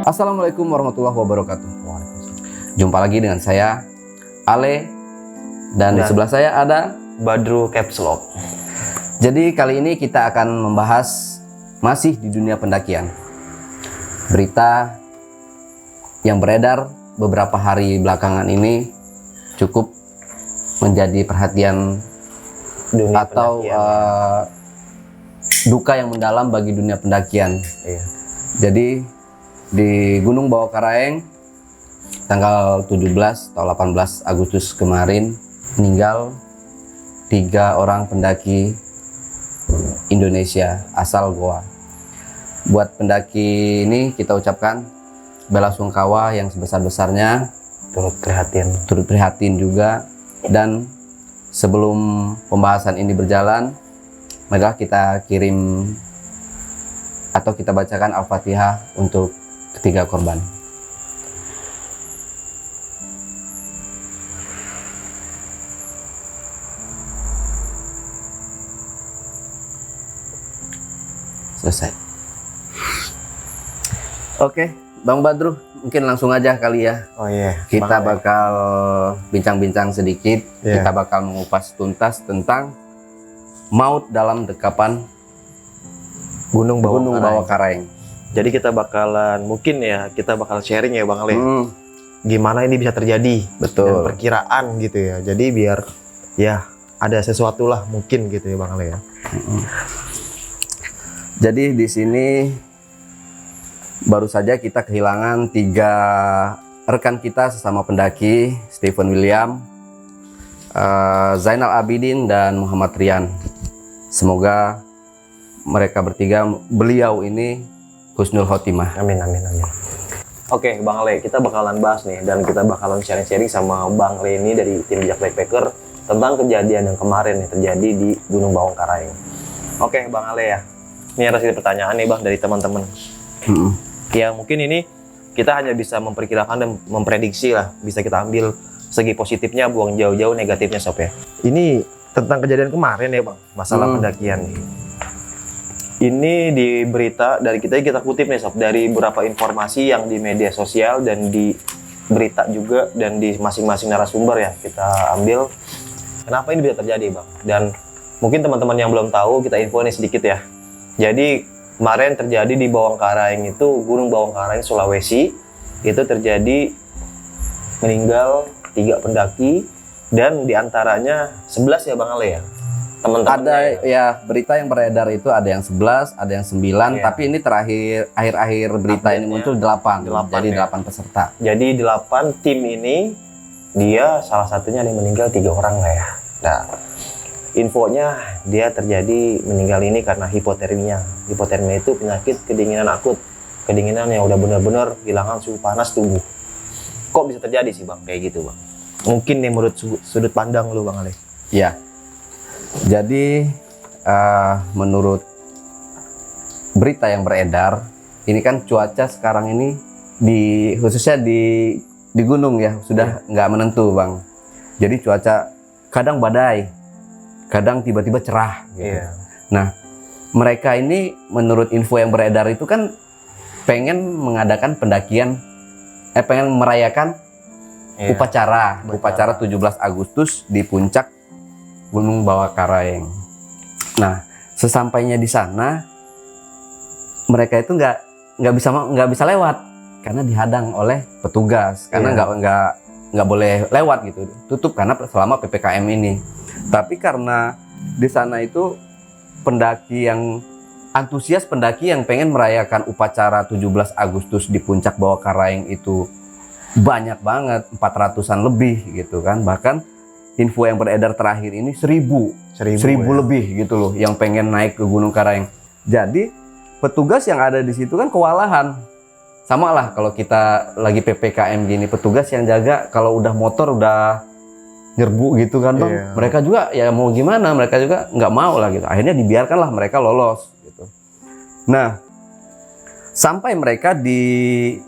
Assalamualaikum warahmatullahi wabarakatuh. Jumpa lagi dengan saya, Ale, dan di sebelah saya ada Badru Caps Lock. Jadi kali ini kita akan membahas masih di dunia pendakian. Berita yang beredar beberapa hari belakangan ini cukup menjadi perhatian Dunia atau duka yang mendalam bagi dunia pendakian. Iya. Jadi di Gunung Bawah Karaeng tanggal 17 atau 18 Agustus kemarin meninggal 3 orang pendaki Indonesia asal Goa. Buat pendaki ini kita ucapkan bela sungkawa yang sebesar-besarnya, turut prihatin juga. Dan sebelum pembahasan ini berjalan, marilah kita kirim atau kita bacakan Al-Fatihah untuk ketiga korban. Selesai. Oke, Bang Badru, mungkin langsung aja kali ya. Oh iya. Kita bakal bincang-bincang sedikit. Iya. Kita bakal mengupas tuntas tentang maut dalam dekapan Gunung Bawah Karaeng. Jadi kita bakalan sharing ya Bang Ale. Gimana ini bisa terjadi? Betul. Dan perkiraan gitu ya. Jadi biar ya ada sesuatu lah mungkin gitu ya Bang Ale ya. Jadi di sini baru saja kita kehilangan 3 rekan kita sesama pendaki, Stephen William, Zainal Abidin, dan Muhammad Rian. Semoga mereka bertiga, beliau ini husnul khotimah. Amin. Oke Bang Ale, kita bakalan bahas nih dan kita bakalan sharing-sharing sama Bang Ale ini dari tim Bijak Backpacker tentang kejadian yang kemarin nih terjadi di Gunung Bawah Karaeng. Oke Bang Ale ya. Ini ada sedikit pertanyaan nih Bang dari teman-teman. Ya mungkin ini kita hanya bisa memperkirakan dan memprediksi lah. Bisa kita ambil segi positifnya, buang jauh-jauh negatifnya Sob ya. Ini tentang kejadian kemarin ya Bang, masalah pendakian nih. Ini di berita dari kita kutip nih Sob, dari beberapa informasi yang di media sosial dan di berita juga dan di masing-masing narasumber ya kita ambil. Kenapa ini bisa terjadi Bang? Dan mungkin teman-teman yang belum tahu kita info nih sedikit ya. Jadi kemarin terjadi di Bawah Karaeng itu, Gunung Bawah Karaeng Sulawesi, itu terjadi meninggal 3 pendaki dan diantaranya 11 ya Bang Ale ya. Teman-teman ada ya berita yang beredar itu ada yang 11, ada yang 9, tapi ini terakhir akhir berita ini muncul 8. Jadi ya. 8 peserta. Jadi 8 tim ini dia salah satunya yang meninggal 3 orang lah ya. Nah, infonya dia terjadi meninggal ini karena hipotermia. Hipotermia itu penyakit kedinginan akut. Kedinginan yang udah benar-benar hilangkan suhu panas tubuh. Kok bisa terjadi sih Bang kayak gitu Bang? Mungkin nih menurut sudut pandang lu Bang Ale. Ya. Jadi menurut berita yang beredar, ini kan cuaca sekarang ini khususnya di gunung ya sudah nggak menentu Bang. Jadi cuaca kadang badai, kadang tiba-tiba cerah gitu. Nah, mereka ini menurut info yang beredar itu kan pengen mengadakan pendakian, pengen merayakan upacara 17 Agustus di puncak Gunung Bawah Karaeng. Nah, sesampainya di sana mereka itu nggak bisa lewat karena dihadang oleh petugas karena nggak boleh lewat gitu, tutup karena selama PPKM ini. Tapi karena di sana itu pendaki yang antusias, pendaki yang pengen merayakan upacara 17 Agustus di puncak Bawah Karaeng itu banyak banget, 400-an lebih gitu kan. Bahkan info yang beredar terakhir ini 1000 lebih gitu loh yang pengen naik ke Gunung Karaeng. Jadi petugas yang ada di situ kan kewalahan. Sama lah kalau kita lagi PPKM gini, petugas yang jaga kalau udah motor udah nyerbu gitu kan Bang. Mereka juga ya mau gimana, mereka juga nggak mau lah gitu. Akhirnya dibiarkanlah mereka lolos gitu. Nah, sampai mereka di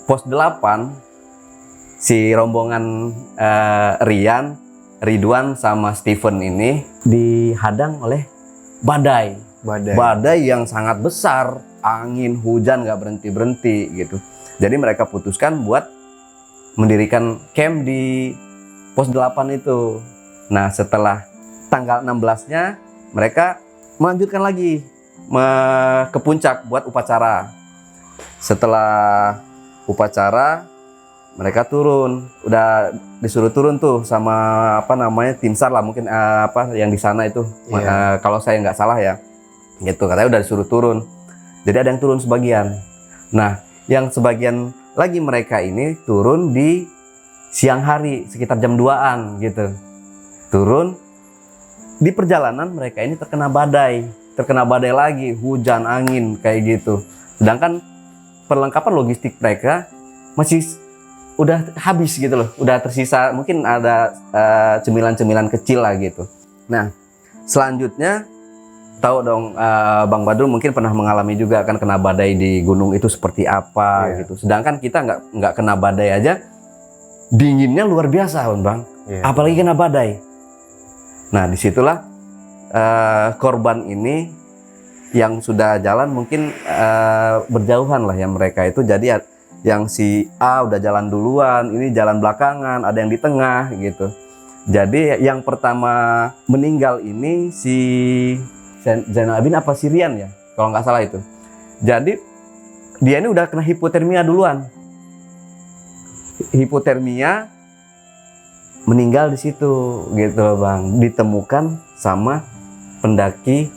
pos 8, si rombongan Ridwan sama Stephen ini dihadang oleh badai yang sangat besar, angin hujan nggak berhenti gitu. Jadi mereka putuskan buat mendirikan camp di pos 8 itu. Nah, setelah tanggal 16-nya mereka melanjutkan lagi ke puncak buat upacara. Setelah upacara mereka turun, udah disuruh turun tuh sama tim SAR lah mungkin yang di sana itu. Kalau saya nggak salah ya. Gitu, katanya udah disuruh turun. Jadi ada yang turun sebagian. Nah, yang sebagian lagi mereka ini turun di siang hari sekitar jam 2-an gitu. Turun, di perjalanan mereka ini terkena badai lagi, hujan, angin kayak gitu. Sedangkan perlengkapan logistik mereka masih udah habis gitu loh, udah tersisa mungkin ada cemilan-cemilan kecil lah gitu. Nah, selanjutnya tahu dong Bang Badrul mungkin pernah mengalami juga kan kena badai di gunung itu seperti apa gitu. Sedangkan kita nggak kena badai aja dinginnya luar biasa Bang. Apalagi kena badai. Nah, disitulah korban ini yang sudah jalan mungkin berjauhan lah ya mereka itu. Jadi yang si A udah jalan duluan, ini jalan belakangan, ada yang di tengah gitu. Jadi yang pertama meninggal ini si Zainal Abidin apa Sirian ya, kalau nggak salah itu. Jadi dia ini udah kena hipotermia duluan. Hipotermia meninggal di situ gitu Bang. Ditemukan sama pendaki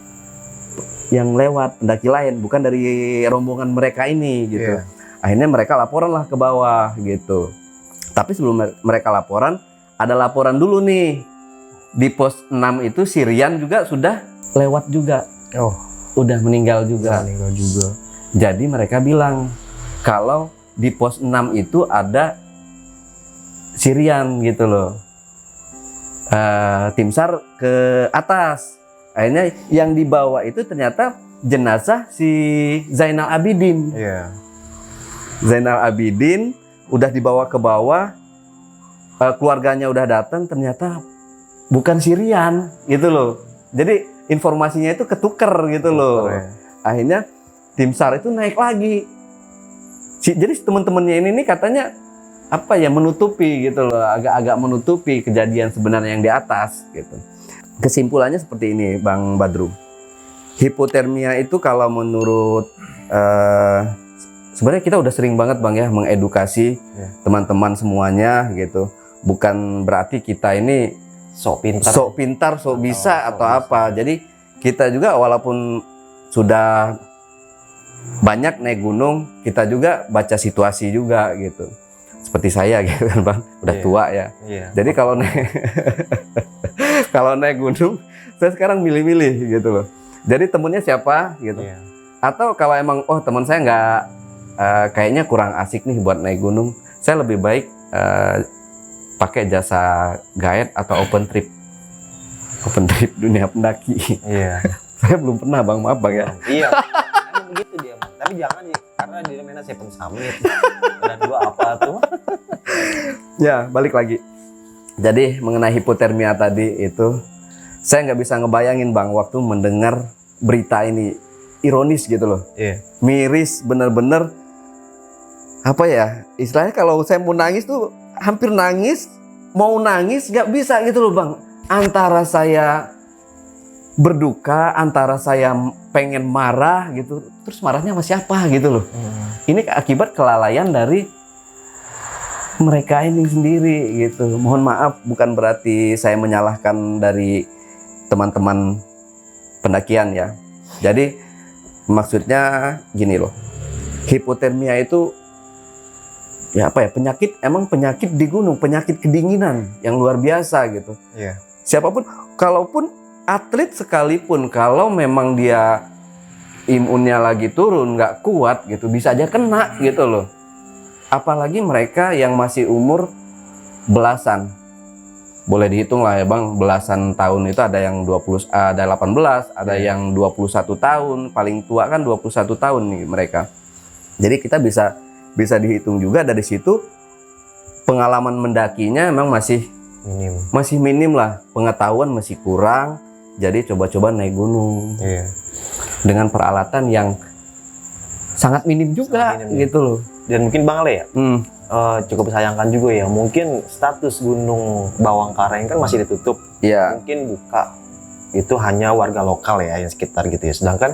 yang lewat, pendaki lain, bukan dari rombongan mereka ini gitu. Akhirnya mereka laporan lah ke bawah gitu. Tapi sebelum mereka laporan, ada laporan dulu nih. Di pos 6 itu Sirian juga sudah lewat juga. Udah meninggal juga. Jadi mereka bilang kalau di pos 6 itu ada Sirian gitu loh. Tim SAR ke atas. Akhirnya yang dibawa itu ternyata jenazah si Zainal Abidin. Zainal Abidin udah dibawa ke bawah, keluarganya udah datang, ternyata bukan Sirian gitu loh. Jadi informasinya itu ketuker gitu loh. Akhirnya tim SAR itu naik lagi. Jadi teman-temannya ini katanya menutupi gitu loh, agak-agak menutupi kejadian sebenarnya yang di atas gitu. Kesimpulannya seperti ini Bang Badru. Hipotermia itu kalau menurut sebenarnya kita udah sering banget Bang ya mengedukasi teman-teman semuanya gitu. Bukan berarti kita ini sok pintar, sok bisa atau apa. Jadi kita juga walaupun sudah banyak naik gunung, kita juga baca situasi juga gitu. Seperti saya gitu kan Bang, udah tua ya. Jadi kalau naik gunung, saya sekarang milih-milih gitu loh. Jadi temennya siapa gitu. Atau kalau emang teman saya nggak kayaknya kurang asik nih buat naik gunung, saya lebih baik pakai jasa guide atau open trip dunia pendaki. Saya belum pernah Bang, maaf Bang ya. Emang begitu dia. Tapi jangan ya, karena dia mainnya Seven Summit. Ada 2 apa tuh? Ya, balik lagi. Jadi mengenai hipotermia tadi itu, saya nggak bisa ngebayangin Bang waktu mendengar berita ini. Ironis gitu loh. Miris bener-bener. Istilahnya kalau saya mau nangis tuh hampir nangis, mau nangis nggak bisa gitu loh Bang. Antara saya berduka, antara saya pengen marah gitu, terus marahnya sama siapa gitu loh. Ini akibat kelalaian dari mereka ini sendiri gitu. Mohon maaf, bukan berarti saya menyalahkan dari teman-teman pendakian ya. Jadi maksudnya gini loh, hipotermia itu penyakit di gunung, penyakit kedinginan yang luar biasa gitu. Siapapun, kalaupun atlet sekalipun, kalau memang dia imunnya lagi turun, nggak kuat gitu, bisa aja kena gitu loh. Apalagi mereka yang masih umur belasan, boleh dihitung lah ya Bang, belasan tahun itu ada yang 20, ada 18, ada yang 21 tahun, paling tua kan 21 tahun nih mereka. Jadi kita bisa dihitung juga dari situ, pengalaman mendakinya memang masih minim lah, pengetahuan masih kurang. Jadi coba-coba naik gunung dengan peralatan yang sangat minim juga gitu loh. Dan mungkin Bang Ale ya, Hmm. cukup disayangkan juga ya. Mungkin status Gunung Bawang Karang kan masih ditutup. Iya. Mungkin buka itu hanya warga lokal ya yang sekitar gitu ya. Sedangkan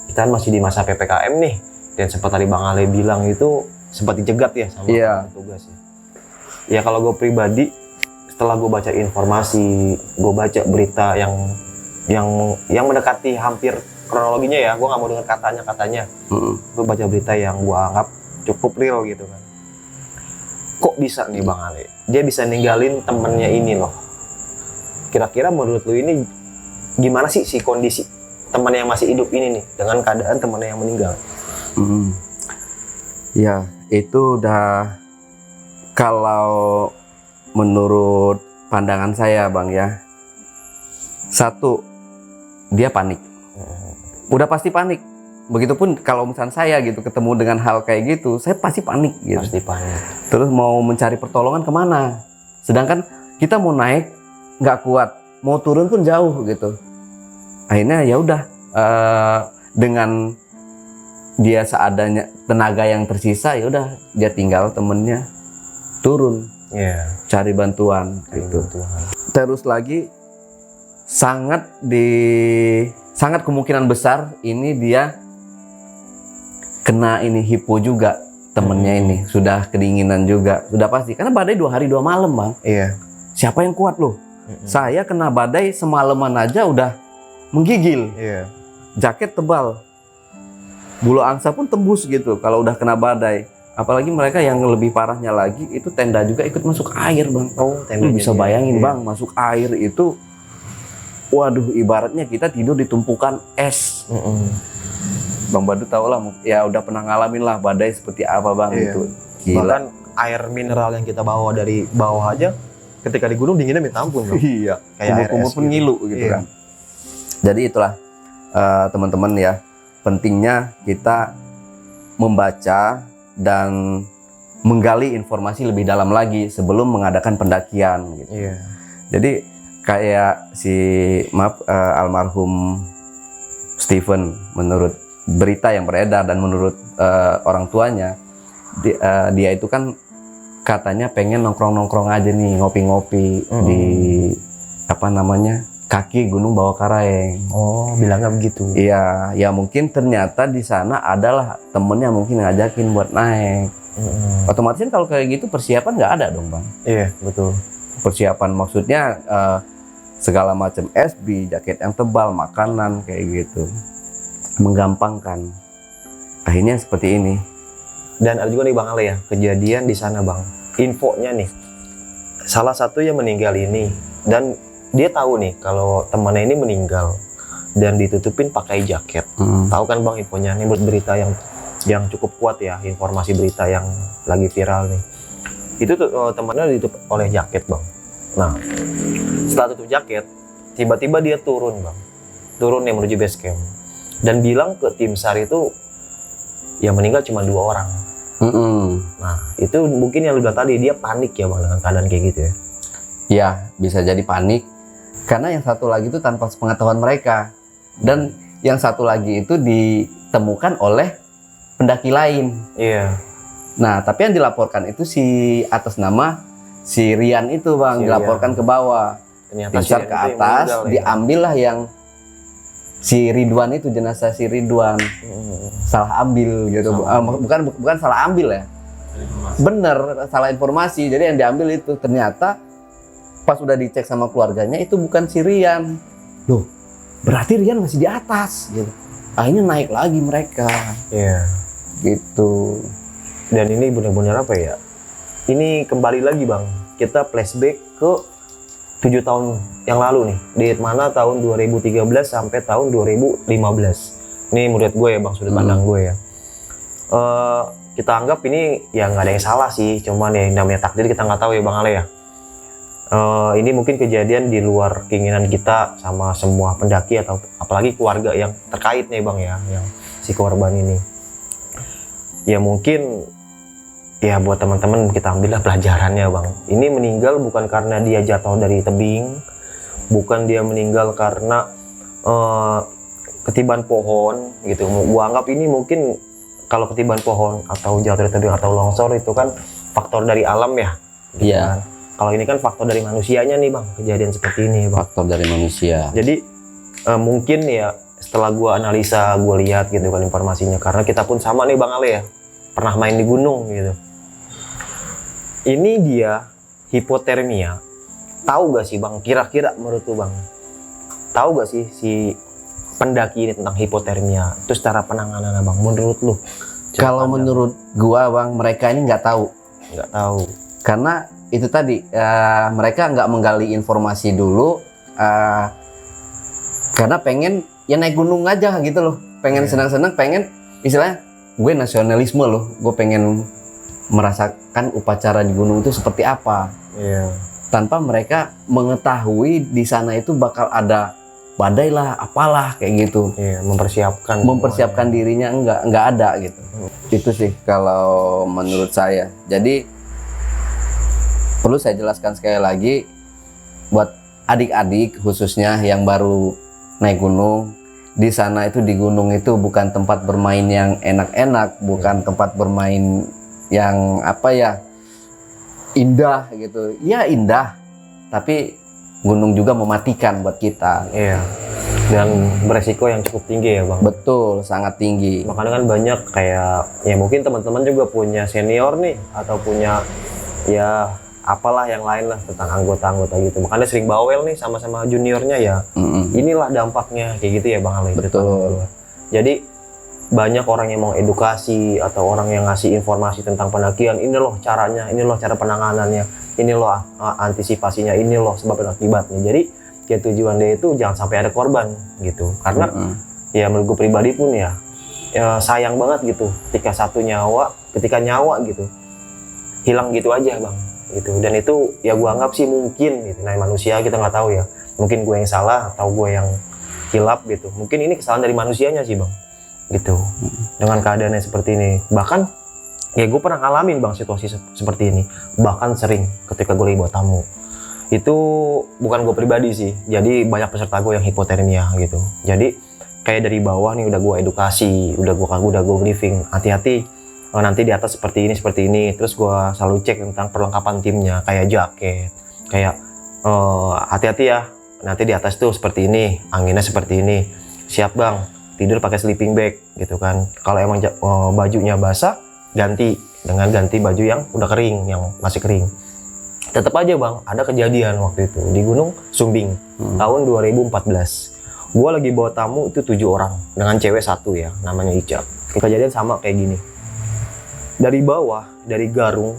kita kan masih di masa PPKM nih. Dan sempat tadi Bang Ale bilang itu sempat dicegat ya sama Iya. petugas ya. Ya kalau gue pribadi, setelah gue baca informasi, gue baca berita yang mendekati hampir kronologinya ya, gue nggak mau dengar katanya. Gue baca berita yang gue anggap cukup real gitu kan. Kok bisa nih Bang Ale? Dia bisa ninggalin temennya ini loh. Kira-kira menurut lu ini gimana sih si kondisi teman yang masih hidup ini nih dengan keadaan temannya yang meninggal? Ya, itu udah kalau menurut pandangan saya Bang ya. Satu, dia panik. Udah pasti panik. Begitupun kalau misalnya saya gitu ketemu dengan hal kayak gitu, saya pasti panik gitu. Pasti panik. Terus mau mencari pertolongan kemana? Sedangkan kita mau naik nggak kuat, mau turun pun jauh gitu. Akhirnya ya udah dengan dia seadanya tenaga yang tersisa, ya udah dia tinggal temennya turun cari bantuan gitu. Terus lagi sangat kemungkinan besar ini dia kena ini hipo juga temennya ini, sudah kedinginan juga, sudah pasti karena badai 2 hari 2 malam Bang. Iya. Siapa yang kuat loh? Saya kena badai semalaman aja udah menggigil. Iya. Jaket tebal, bulu angsa pun tembus gitu kalau udah kena badai. Apalagi mereka yang lebih parahnya lagi itu tenda juga ikut masuk air Bang. Oh, tenda Lu bisa juga. bayangin Iya. Bang, masuk air itu, waduh ibaratnya kita tidur di tumpukan es. Bang Badu tau lah, ya udah pernah ngalamin lah badai seperti apa Bang. Iya. Itu gila. Bahkan air mineral yang kita bawa dari bawah aja ketika di gunung dinginnya minta ampun Bang. Iya, Kayak air kumur-kumur es pun gitu. ngilu gitu Iya. kan. Jadi itulah teman-teman ya, pentingnya kita membaca dan menggali informasi lebih dalam lagi sebelum mengadakan pendakian gitu. Iya. Jadi kayak almarhum Stephen, menurut berita yang beredar dan menurut orang tuanya, dia itu kan katanya pengen nongkrong-nongkrong aja nih, ngopi-ngopi di kaki Gunung Bawah Karaeng. Oh, bilangnya begitu. Iya, ya mungkin ternyata di sana adalah temennya mungkin ngajakin buat naik. Otomatis kan kalau kayak gitu persiapan nggak ada dong Bang. Iya, betul. Persiapan maksudnya segala macam SB, jaket yang tebal, makanan kayak gitu, menggampangkan. Akhirnya seperti ini. Dan ada juga nih Bang Ale ya, kejadian di sana Bang. Infonya nih, salah satu yang meninggal ini, dan dia tahu nih kalau temannya ini meninggal dan ditutupin pakai jaket. Tahu kan Bang infonya? Ini menurut berita yang cukup kuat ya, informasi berita yang lagi viral nih. Itu temannya ditutup oleh jaket Bang. Nah, setelah tutup jaket, tiba-tiba dia turun Bang. Turun yang menuju base camp. Dan bilang ke tim SAR itu, yang meninggal cuma 2 orang. Nah, itu mungkin yang lu bilang tadi, dia panik ya Bang dengan keadaan kayak gitu ya. Ya, bisa jadi panik. Karena yang satu lagi itu tanpa sepengetahuan mereka. Dan yang satu lagi itu ditemukan oleh pendaki lain. Iya. Nah, tapi yang dilaporkan itu si atas nama si Rian itu Bang, Si dilaporkan ke bawah. Ternyata Tim SAR ke atas, diambil lah yang si Ridwan itu, jenazah si Ridwan. Salah ambil gitu. Bukan salah ambil ya. Bener, salah informasi. Jadi yang diambil itu ternyata pas udah dicek sama keluarganya itu bukan si Rian. Loh, berarti Rian masih di atas gitu. Akhirnya naik lagi mereka. Iya. Gitu. Dan ini benar-benar apa ya? Ini kembali lagi Bang, kita flashback ke 7 tahun yang lalu nih. Di mana tahun 2013 sampai tahun 2015. Ini menurut gue ya Bang, sudut pandang gue ya. Kita anggap ini ya nggak ada yang salah sih, cuman ya namanya takdir kita nggak tahu ya Bang Ale ya. Ini mungkin kejadian di luar keinginan kita sama semua pendaki atau apalagi keluarga yang terkait nih Bang ya, yang si korban ini. Ya mungkin ya buat teman-teman kita ambillah pelajarannya Bang. Ini meninggal bukan karena dia jatuh dari tebing, bukan dia meninggal karena ketiban pohon gitu. Gua anggap ini mungkin kalau ketiban pohon atau jatuh dari tebing atau longsor itu kan faktor dari alam ya. Gitu Iya. kan. Kalau ini kan faktor dari manusianya nih bang, kejadian seperti ini bang. Faktor dari manusia. Jadi mungkin ya setelah gua analisa, gua lihat gitu kan informasinya, karena kita pun sama nih bang Ale ya, pernah main di gunung gitu. Ini dia hipotermia. Tahu gak sih bang, kira-kira menurut lu bang, tahu gak sih si pendaki ini tentang hipotermia? Terus cara penanganannya bang, menurut lu? Kalau menurut gua bang, mereka ini nggak tahu. Nggak tahu. Karena itu tadi mereka nggak menggali informasi dulu, karena pengen ya naik gunung aja gitu loh, pengen senang-senang, pengen istilahnya gue nasionalisme loh, gue pengen merasakan upacara di gunung itu seperti apa. Iya. Tanpa mereka mengetahui di sana itu bakal ada badai lah, apalah kayak gitu. Iya, mempersiapkan Dirinya nggak ada gitu. Itu sih kalau menurut saya. Jadi perlu saya jelaskan sekali lagi buat adik-adik khususnya yang baru naik gunung, di sana itu di gunung itu bukan tempat bermain yang enak-enak, bukan tempat bermain yang apa ya, indah gitu. Ya indah, tapi gunung juga mematikan buat kita. Iya. Dan beresiko yang cukup tinggi ya bang. Betul, sangat tinggi. Makanya kan banyak kayak ya mungkin teman-teman juga punya senior nih atau punya ya apalah yang lain lah tentang anggota-anggota gitu. Makanya sering bawel nih sama-sama juniornya ya. Inilah dampaknya kayak gitu ya bang Ale. Betul. Jadi banyak orang yang mau edukasi atau orang yang ngasih informasi tentang pendakian. Ini loh caranya, ini loh cara penanganannya, ini loh antisipasinya, ini loh sebab dan akibatnya. Jadi ya tujuan dia itu jangan sampai ada korban gitu. Karena ya menurut gue pribadi pun ya sayang banget gitu ketika nyawa gitu hilang gitu aja bang gitu. Dan itu ya gue anggap sih mungkin gitu, nah manusia kita nggak tahu ya, mungkin gue yang salah atau gue yang hilap gitu, mungkin ini kesalahan dari manusianya sih bang gitu. Dengan keadaannya seperti ini, bahkan ya gue pernah ngalamin bang situasi seperti ini, bahkan sering ketika gue lagi bawa tamu. Itu bukan gue pribadi sih, jadi banyak peserta gue yang hipotermia gitu. Jadi kayak dari bawah nih udah gue edukasi, udah gue briefing, hati-hati nanti di atas seperti ini. Terus gue selalu cek tentang perlengkapan timnya, kayak jaket, kayak hati-hati ya, nanti di atas tuh seperti ini, anginnya seperti ini, siap bang, tidur pakai sleeping bag gitu kan. Kalau emang bajunya basah, ganti baju yang udah kering, yang masih kering. Tetap aja bang, ada kejadian waktu itu di Gunung Sumbing tahun 2014. Gue lagi bawa tamu itu 7 orang dengan cewek 1 ya, namanya Ica. Kejadian sama kayak gini. Dari bawah, dari Garung,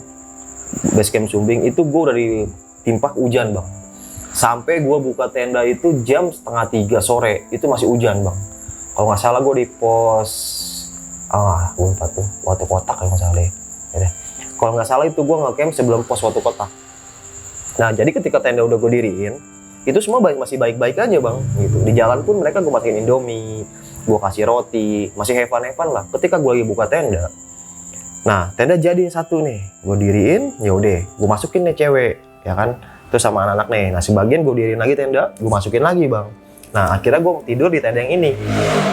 base camp Sumbing itu gue udah ditimpa hujan bang. Sampai gue buka tenda itu jam 2:30 sore, itu masih hujan bang. Kalau nggak salah gue di pos, gue lupa tuh, Watu Kotak kalau nggak salah deh. Ya, kalau nggak salah itu gue nge-camp sebelum pos Watu Kotak. Nah jadi ketika tenda udah gue diriin, itu semua masih baik-baik aja bang. Gitu. Di jalan pun mereka gue masukin Indomie, gue kasih roti, masih have fun lah. Ketika gue lagi buka tenda, nah tenda jadi satu nih, gue diriin, yaudah, gue masukin nih cewek, ya kan, terus sama anak-anak nih. Nah sebagian gue diriin lagi tenda, gue masukin lagi bang. Nah akhirnya gue tidur di tenda yang ini,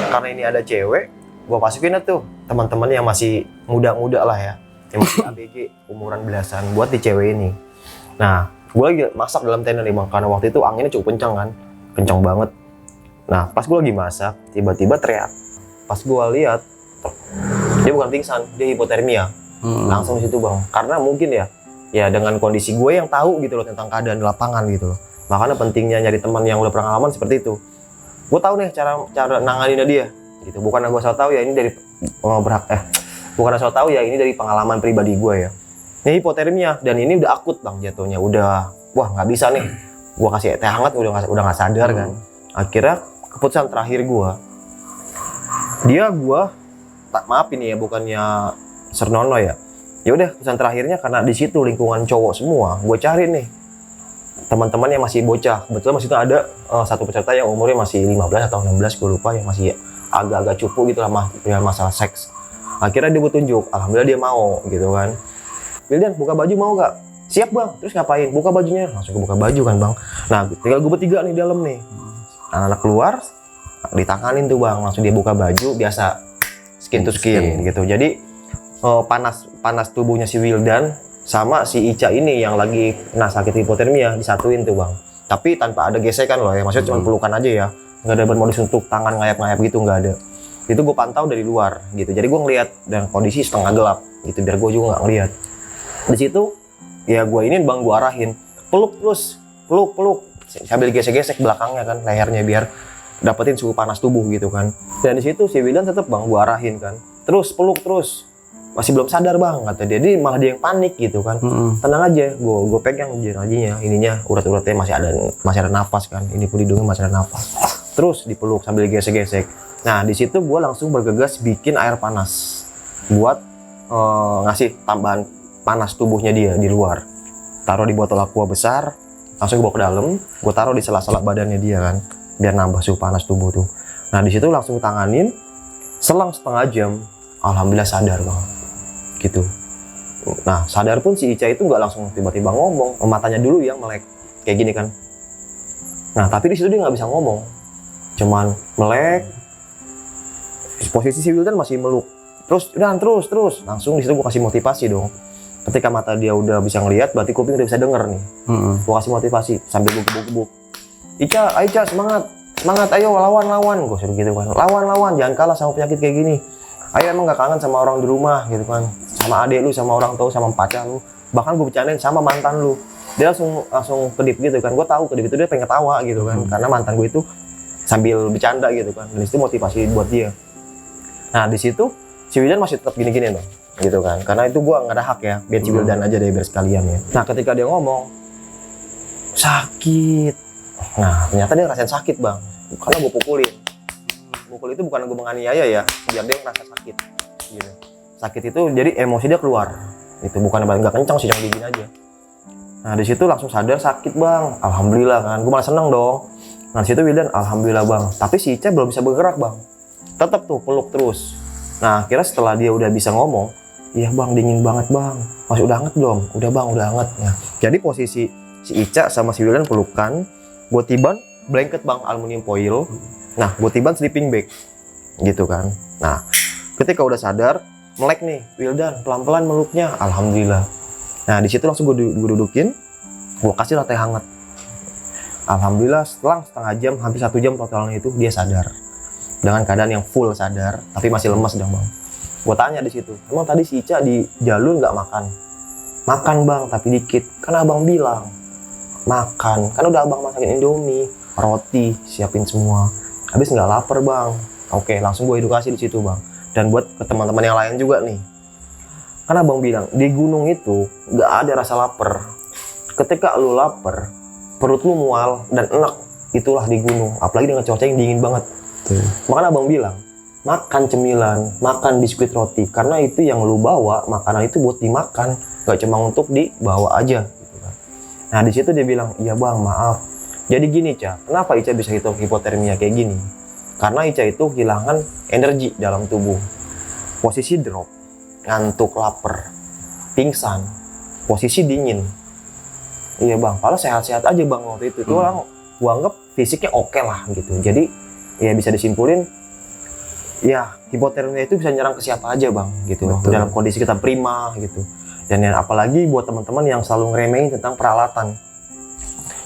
karena ini ada cewek, gue masukin tuh teman-teman yang masih muda-muda lah ya, yang masih ABG umuran belasan buat di cewek ini. Nah gue lagi masak dalam tenda nih bang, karena waktu itu anginnya cukup kencang kan, kencang banget. Nah pas gue lagi masak, tiba-tiba teriak. Pas gue lihat, dia bukan pingsan, dia hipotermia. Langsung di situ bang, karena mungkin ya dengan kondisi gue yang tahu gitu loh tentang keadaan di lapangan gitu loh. Makanya pentingnya nyari teman yang udah pengalaman seperti itu. Gue tahu nih cara nanganinnya dia gitu. Bukan gue asal tahu ya, ini dari bukan asal tahu ya, ini dari pengalaman pribadi gue ya. Ini hipotermia dan ini udah akut bang jatuhnya, udah wah nggak bisa nih. Gue kasih teh hangat udah nggak sadar kan. Akhirnya keputusan terakhir gue tak maaf ini ya, bukannya sernono ya. Ya udah keputusan terakhirnya karena di situ lingkungan cowok semua, gue cari nih teman-teman yang masih bocah. Kebetulan masih ada satu peserta yang umurnya masih 15 atau 16, gue lupa, yang masih agak-agak cupu gitu lah dengan masalah seks. Akhirnya dia gue tunjuk, alhamdulillah dia mau gitu kan. Wildan, buka baju mau gak? Siap bang. Terus ngapain? Buka bajunya. Langsung buka baju kan bang. Nah tinggal gue bertiga nih dalam nih. Anak-anak keluar, ditanganin tuh bang. Langsung dia buka baju, biasa skin to skin gitu. Jadi panas tubuhnya si Wildan sama si Ica ini yang lagi kena sakit hipotermia disatuin tuh bang. Tapi tanpa ada gesekan loh ya, maksudnya cuma pelukan aja ya, nggak ada bermodus untuk tangan ngayap-ngayap gitu, nggak ada. Itu gue pantau dari luar gitu, jadi gue ngeliat dan kondisi setengah gelap gitu, biar gue juga nggak ngeliat. Di situ ya gue ini bang, gue arahin peluk terus, peluk sambil gesek-gesek belakangnya kan, lehernya biar dapetin suhu panas tubuh gitu kan. Dan di situ si Wildan tetap bang, gue arahin kan, terus peluk terus. Masih belum sadar bang, kata dia. Jadi malah dia yang panik gitu kan. Tenang aja, gue pegang jenazahnya, ininya urat-uratnya masih ada napas kan. Ini pun hidungnya masih ada napas. Terus dipeluk sambil gesek-gesek. Nah di situ gue langsung bergegas bikin air panas buat ngasih tambahan panas tubuhnya dia di luar. Taruh di botol aqua besar, langsung gue bawa ke dalam. Gue taruh di sela-sela badannya dia kan, biar nambah suhu panas tubuh tuh. Nah di situ langsung tanganin. Selang setengah jam, alhamdulillah sadar bang. Gitu. Nah sadar pun si Ica itu nggak langsung tiba-tiba ngomong, matanya dulu yang melek kayak gini kan. Nah tapi di situ dia nggak bisa ngomong, cuman melek. Posisi si Wildan masih meluk, terus langsung di situ gue kasih motivasi dong. Ketika mata dia udah bisa ngelihat, berarti kuping udah bisa denger nih. Gue kasih motivasi sambil gue gebuk-gebuk. Ica semangat, ayo lawan, gue suruh gitu kan. Lawan, jangan kalah sama penyakit kayak gini. Ayo emang gak kangen sama orang di rumah gitu kan, sama adik lu, sama orang tua, sama pacar lu, bahkan gue bercandain sama mantan lu. Dia langsung kedip gitu kan, gue tahu kedip itu dia pengen ketawa gitu kan, karena mantan gue itu sambil bercanda gitu kan, dan itu motivasi buat dia. Nah di situ si Wildan masih tetap gini-gini loh, gitu kan, karena itu gue nggak ada hak ya, biar si Wildan aja deh biar sekalian ya. Nah ketika dia ngomong sakit, nah ternyata dia ngerasain sakit bang, karena gue pukulin. Mukul itu bukan gue menganiaya ya, biar dia ngerasa sakit gitu. Sakit itu jadi emosi dia keluar itu, bukan nggak kencang sih, cuma gini aja. Nah di situ langsung sadar sakit bang, alhamdulillah kan, gue malah seneng dong. Nah di situ Wildan alhamdulillah bang, tapi si Ica belum bisa bergerak bang, tetap tuh peluk terus. Nah akhirnya setelah dia udah bisa ngomong, iya bang dingin banget bang, masih udah hangat belum? Udah bang, udah hangat. Nah, jadi posisi si Ica sama si Wildan pelukan, gue tiban blanket bang, aluminium foil. Nah, gue tiban sleeping bag, gitu kan. Nah, ketika udah sadar, melek nih, Wildan, pelan-pelan meluknya, alhamdulillah. Nah, di situ langsung gue dudukin, gue kasih teh hangat. Alhamdulillah, setelah setengah jam, hampir 1 jam totalnya itu, dia sadar. Dengan keadaan yang full sadar, tapi masih lemas dong bang. Gue tanya di situ, emang tadi si Ica di jalur nggak makan? Makan bang, tapi dikit. Kan abang bilang, makan. Kan udah abang masakin Indomie, roti, siapin semua. Habis nggak lapar bang. Oke, langsung gue edukasi di situ bang. Dan buat ke teman-teman yang lain juga nih. Karena abang bilang di gunung itu nggak ada rasa lapar. Ketika lu lapar, perut lu mual dan enak, itulah di gunung. Apalagi dengan cuaca yang dingin banget. Makanya abang bilang makan cemilan, makan biskuit roti. Karena itu yang lu bawa, makanan itu buat dimakan, nggak cuma untuk dibawa aja. Nah di situ dia bilang, iya bang maaf. Jadi gini Ica, kenapa Ica bisa hipotermia kayak gini? Karena Ica itu kehilangan energi dalam tubuh. Posisi drop, ngantuk, lapar, pingsan, posisi dingin. Iya bang, padahal sehat-sehat aja bang waktu itu. Itu orang gua anggap fisiknya oke lah gitu. Jadi ya bisa disimpulin, ya hipotermia itu bisa nyerang ke siapa aja bang gitu. Betul. Dalam kondisi kita prima gitu. Dan yang apalagi buat teman-teman yang selalu ngeremehin tentang peralatan.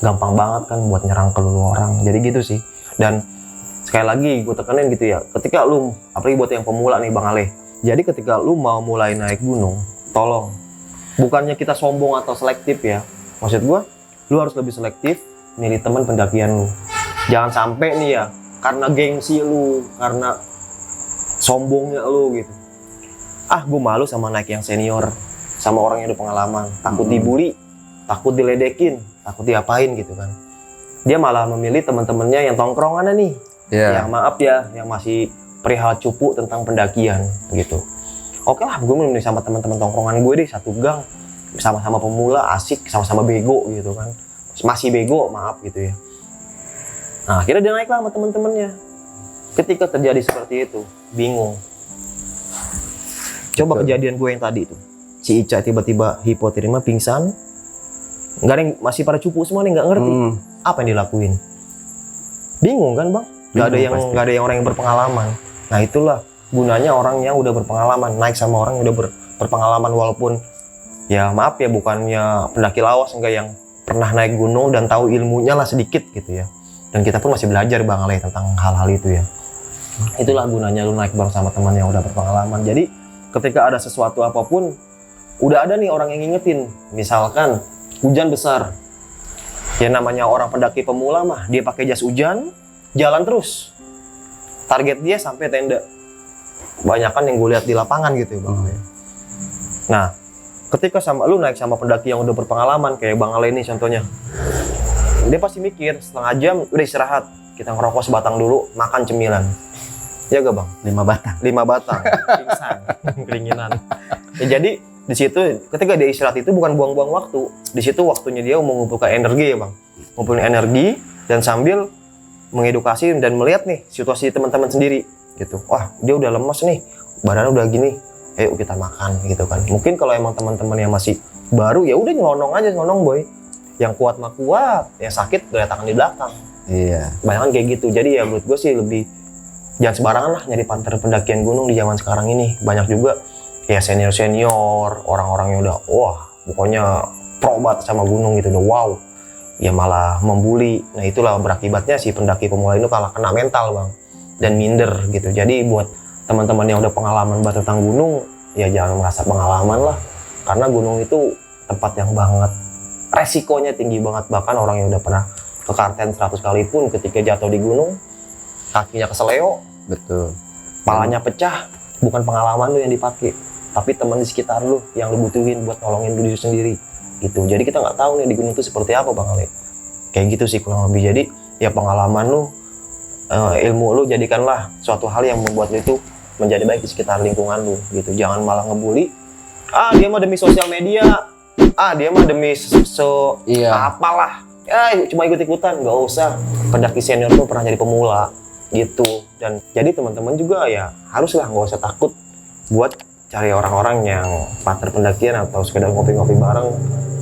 Gampang banget kan buat nyerang ke lu orang, jadi gitu sih. Dan sekali lagi gue tekenin gitu ya, ketika lu, apalagi buat yang pemula nih Bang Ale, jadi ketika lu mau mulai naik gunung, tolong bukannya kita sombong atau selektif ya, maksud gue lu harus lebih selektif milih teman pendakian lu. Jangan sampai nih ya, karena gengsi lu, karena sombongnya lu gitu, gue malu sama naik yang senior, sama orang yang udah pengalaman, takut dibully, takut diledekin, takut diapain gitu kan. Dia malah memilih teman-temannya yang tongkrongannya nih, yang maaf ya, yang masih perihal cupu tentang pendakian gitu. Oke lah, gue memilih sama teman-teman tongkrongan gue deh, satu gang, sama-sama pemula, asik, sama-sama bego gitu kan. Masih bego, maaf gitu ya. Nah akhirnya dia naik lah sama teman-temannya. Ketika terjadi seperti itu, bingung. Coba kejadian gue yang tadi itu, si Ica tiba-tiba hipotermia, pingsan. Nggak ada yang, masih pada cupu semua nih, nggak ngerti apa yang dilakuin. Bingung kan bang? Nggak ada yang orang yang berpengalaman. Nah itulah gunanya orang yang udah berpengalaman, naik sama orang yang udah berpengalaman, walaupun ya maaf ya bukannya pendaki lawas, enggak, yang pernah naik gunung dan tahu ilmunya lah sedikit gitu ya. Dan kita pun masih belajar Bang Ale tentang hal-hal itu ya. Itulah gunanya lu naik bareng sama teman yang udah berpengalaman. Jadi ketika ada sesuatu apapun, udah ada nih orang yang ngingetin. Misalkan hujan besar, ya namanya orang pendaki pemula mah, dia pakai jas hujan, jalan terus. Target dia sampai tenda. Banyakan yang gue lihat di lapangan gitu ya Bang Ale. Nah, ketika sama lu naik sama pendaki yang udah berpengalaman kayak Bang Ale ini contohnya, dia pasti mikir setengah jam udah istirahat, kita ngerokok sebatang dulu, makan cemilan, ya gak Bang? 5 batang. 5 batang, pingsan, keringinan. Ya, jadi di situ ketika dia istirahat itu bukan buang-buang waktu, di situ waktunya dia mengumpulkan energi ya Bang, ngumpulin energi dan sambil mengedukasi dan melihat nih situasi teman-teman sendiri gitu. Wah, dia udah lemes nih, badannya udah gini, ayo kita makan gitu kan. Mungkin kalau emang teman-teman yang masih baru ya udah nyelonong aja, nyelonong boy. Yang kuat mah kuat, yang sakit geletakkan di belakang. Iya. Banyak kayak gitu. Jadi ya menurut gue sih lebih jangan sembarangan lah nyari partner pendakian gunung di zaman sekarang ini. Banyak juga ya senior-senior, orang-orang yang udah wah, pokoknya pro banget sama gunung gitu, udah wow. Ya malah membuli. Nah, itulah berakibatnya si pendaki pemula itu kalah kena mental, Bang. Dan minder gitu. Jadi buat teman-teman yang udah pengalaman banget tentang gunung, ya jangan merasa pengalaman lah. Karena gunung itu tempat yang banget resikonya tinggi banget, bahkan orang yang udah pernah ke Kartens 100 kali pun ketika jatuh di gunung kakinya keseleo, Betul. palanya pecah, bukan pengalaman lu yang dipakai, tapi teman di sekitar lu yang lu butuhin buat nolongin lu sendiri gitu. Jadi kita nggak tahu nih di gunung itu seperti apa Bang Ale. Kayak gitu sih kurang lebih. Jadi ya pengalaman lu, ilmu lu jadikanlah suatu hal yang membuat lu itu menjadi baik di sekitar lingkungan lu gitu. Jangan malah ngebully, dia mah demi sosial media, dia mah demi apalah, cuma ikut-ikutan. Nggak usah. Pendaki senior tuh pernah jadi pemula gitu. Dan jadi teman-teman juga ya haruslah nggak usah takut buat cari orang-orang yang partner pendakian atau sekedar ngopi-ngopi bareng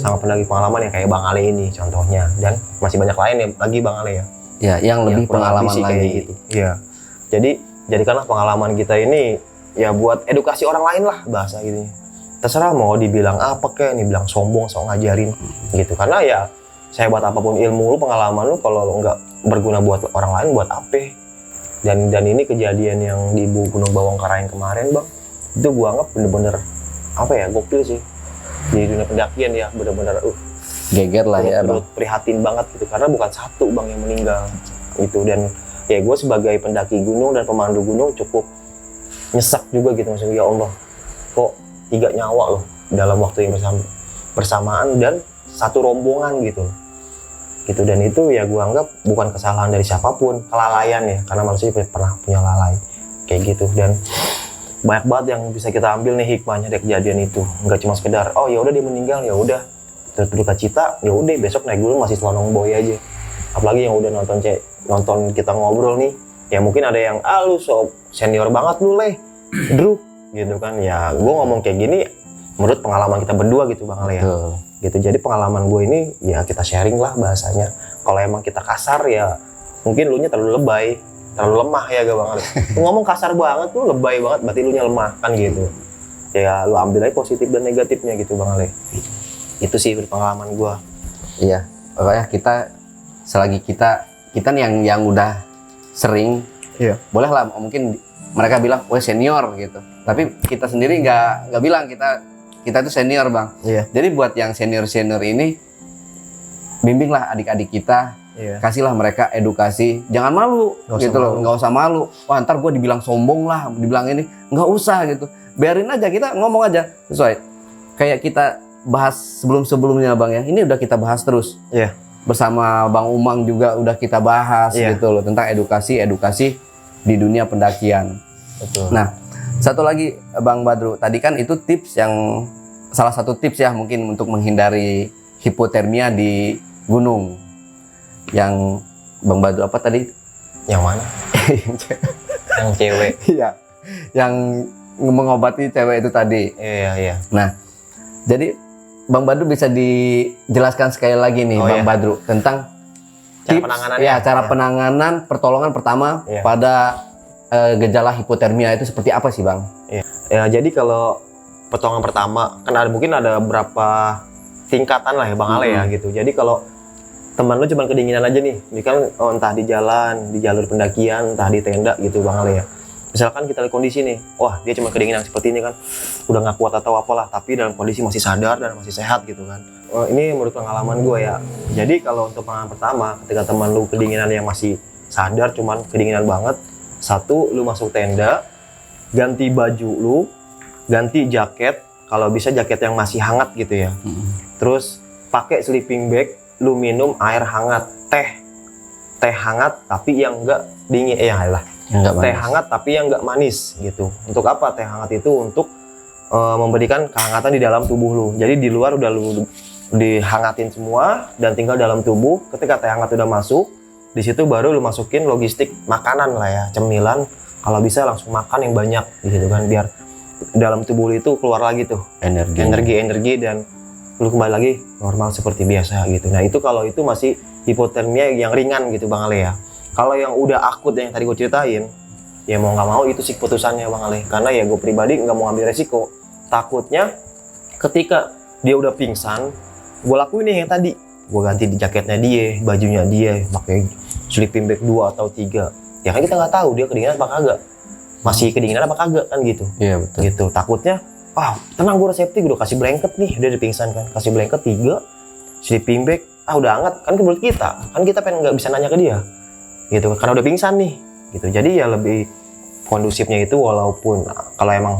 sama pendaki pengalaman yang kayak Bang Ale ini contohnya. Dan masih banyak lain ya lagi Bang Ale ya. Ya, yang lebih pengalaman sih lagi. Kayak gitu. Iya. Jadi jadikanlah pengalaman kita ini ya buat edukasi orang lain lah bahasa gitu. Terserah mau dibilang apa kayak nih, bilang sombong, sok ngajarin gitu. Karena ya sehebat apapun ilmu lu, pengalaman lu, kalau lu nggak berguna buat orang lain, buat apa? Dan ini kejadian yang di Gunung Bawang Karayeng kemarin Bang, itu gua anggap bener-bener apa ya, gokil sih di dunia pendakian ya, bener-bener Geger lah ya Bang. Prihatin banget gitu, karena bukan satu Bang yang meninggal gitu. Dan ya gue sebagai pendaki gunung dan pemandu gunung cukup nyesek juga gitu, maksudnya ya Allah kok 3 nyawa loh dalam waktu yang bersamaan dan satu rombongan gitu. Dan itu ya gue anggap bukan kesalahan dari siapapun, kelalaian ya, karena manusia pernah punya lalai kayak gitu. Dan banyak banget yang bisa kita ambil nih hikmahnya dari kejadian itu. Nggak cuma sekedar oh ya udah dia meninggal, ya udah terus berduka cita, ya udah besok naik gunung masih selonong boy aja. Apalagi yang udah nonton kita ngobrol nih, ya mungkin ada yang lu so senior banget lu Drew gitu kan. Ya gue ngomong kayak gini menurut pengalaman kita berdua gitu Bang Ale ya. Gitu. Jadi pengalaman gue ini ya kita sharing lah bahasanya. Kalau emang kita kasar ya mungkin lu nya terlalu lebay, terlalu lemah ya gak Bang Ale. Lu ngomong kasar banget, lu lebay banget, berarti lu nya lemah kan gitu. Ya lu ambil aja positif dan negatifnya gitu Bang Ale. Itu sih pengalaman gue. Iya, pokoknya kita selagi kita nih yang udah sering, iya, boleh lah mungkin mereka bilang, wah senior gitu. Tapi kita sendiri nggak bilang kita itu senior Bang. Iya. Jadi buat yang senior ini, bimbinglah adik-adik kita, kasihlah mereka edukasi, jangan malu gitu loh, nggak usah malu. Wah ntar gue dibilang sombong lah, dibilang ini, nggak usah gitu. Biarin aja, kita ngomong aja sesuai. Kayak kita bahas sebelumnya Bang ya, ini udah kita bahas terus. Iya. Bersama Bang Umang juga udah kita bahas gitu loh, tentang edukasi di dunia pendakian. Betul. Nah, satu lagi Bang Badru, tadi kan itu tips yang salah satu tips ya mungkin untuk menghindari hipotermia di gunung. Yang Bang Badru apa tadi? Yang mana? Yang cewek. Iya. Yang mengobati cewek itu tadi. Iya. Nah, jadi Bang Badru bisa dijelaskan sekali lagi nih Bang Badru tentang cara penanganan penanganan pertolongan pertama pada gejala hipotermia itu seperti apa sih Bang? Ya, jadi kalau potongan pertama kan mungkin ada berapa tingkatan lah ya Bang Ale ya gitu. Jadi kalau teman lu cuma kedinginan aja nih, ini kan entah di jalan, di jalur pendakian, entah di tenda gitu Bang Ale ya. Misalkan kita lihat kondisi nih, wah dia cuma kedinginan seperti ini kan, udah nggak kuat atau apalah, tapi dalam kondisi masih sadar dan masih sehat gitu kan. Ini menurut pengalaman gue ya. Jadi kalau untuk pengalaman pertama, ketika teman lu kedinginan yang masih sadar, cuman kedinginan banget, satu, lu masuk tenda, ganti baju lu, ganti jaket, kalau bisa jaket yang masih hangat gitu ya. Terus pakai sleeping bag, lu minum air hangat, teh hangat tapi yang enggak dingin, teh hangat tapi yang enggak manis gitu. Untuk apa teh hangat itu? Untuk memberikan kehangatan di dalam tubuh lu. Jadi di luar udah lu dihangatin semua dan tinggal dalam tubuh. Ketika teh hangat udah masuk, di situ baru lu masukin logistik makanan lah ya, cemilan. Kalau bisa langsung makan yang banyak gitu kan, biar dalam tubuh lu itu keluar lagi tuh energi dan lu kembali lagi normal seperti biasa gitu. Nah itu kalau itu masih hipotermia yang ringan gitu Bang Ale ya. Kalau yang udah akut yang tadi gue ceritain, ya mau nggak mau itu sih keputusannya Bang Ale. Karena ya gue pribadi nggak mau ambil resiko. Takutnya ketika dia udah pingsan, gue lakuin nih yang tadi. Gue ganti di jaketnya dia, bajunya dia, pakai sleeping bag 2 atau 3. Ya kan kita nggak tahu dia kedinginan apa kagak. Masih kedinginan apa kagak kan gitu. Iya betul. Gitu. Takutnya, tenang gue udah safety, gue udah kasih blanket nih, udah dipingsan kan. Kasih blanket 3, sleeping bag, udah hangat. Kan menurut kita, kan kita pengen nggak bisa nanya ke dia. Gitu, karena udah pingsan nih. Gitu. Jadi ya lebih kondusifnya itu walaupun kalau emang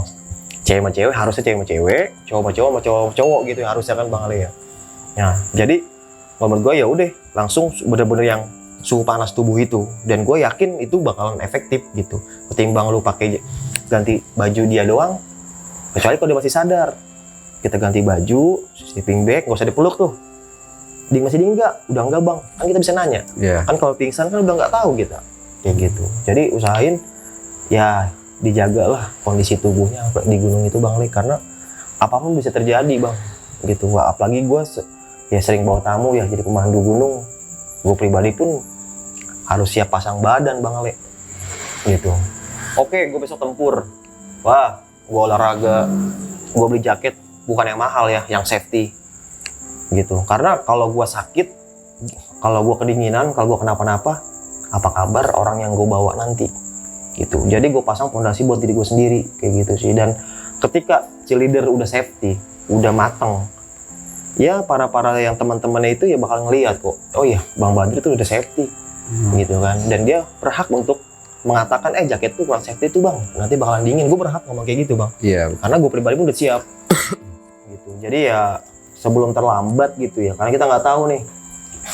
cewek sama cewek harusnya cewek sama cewek, cowok sama cowok sama cowok gitu ya harusnya kan Bang Ale ya. Nah, jadi menurut gue ya udah langsung bener-bener yang suhu panas tubuh itu, dan gue yakin itu bakalan efektif gitu ketimbang lu pakai ganti baju dia doang, kecuali kalau dia masih sadar. Kita ganti baju, sleeping bag, nggak usah dipeluk tuh. Masih udah enggak Bang, kan kita bisa nanya. Kan kalau pingsan kan udah nggak tahu kita kayak gitu. Jadi usahain ya dijagalah kondisi tubuhnya di gunung itu Bang Ale, karena apapun bisa terjadi Bang gitu. Apalagi gue ya sering bawa tamu ya jadi pemandu gunung, gue pribadi pun harus siap pasang badan Bang Ale gitu. Oke, gue besok tempur, wah gue olahraga, gue beli jaket bukan yang mahal ya, yang safety gitu. Karena kalau gue sakit, kalau gue kedinginan, kalau gue kenapa-napa, apa kabar orang yang gue bawa nanti gitu. Jadi gue pasang fondasi buat diri gue sendiri kayak gitu sih. Dan ketika si leader udah safety, udah mateng, ya para yang teman-temannya itu ya bakal ngelihat kok, oh iya Bang Badri tuh udah safety gitu kan. Dan dia berhak untuk mengatakan jaket tuh kurang safety tuh Bang, nanti bakalan dingin. Gue berhak ngomong kayak gitu Bang. Iya. Karena gue pribadi pun udah siap gitu. Jadi ya sebelum terlambat gitu ya, karena kita nggak tahu nih,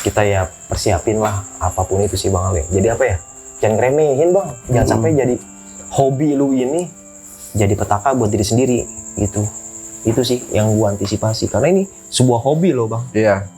kita ya persiapin lah apapun itu sih Bang Ale. Jadi apa ya, jangan remehin Bang, jangan sampai jadi hobi lu ini jadi petaka buat diri sendiri gitu. Itu sih yang gua antisipasi, karena ini sebuah hobi loh Bang. Iya.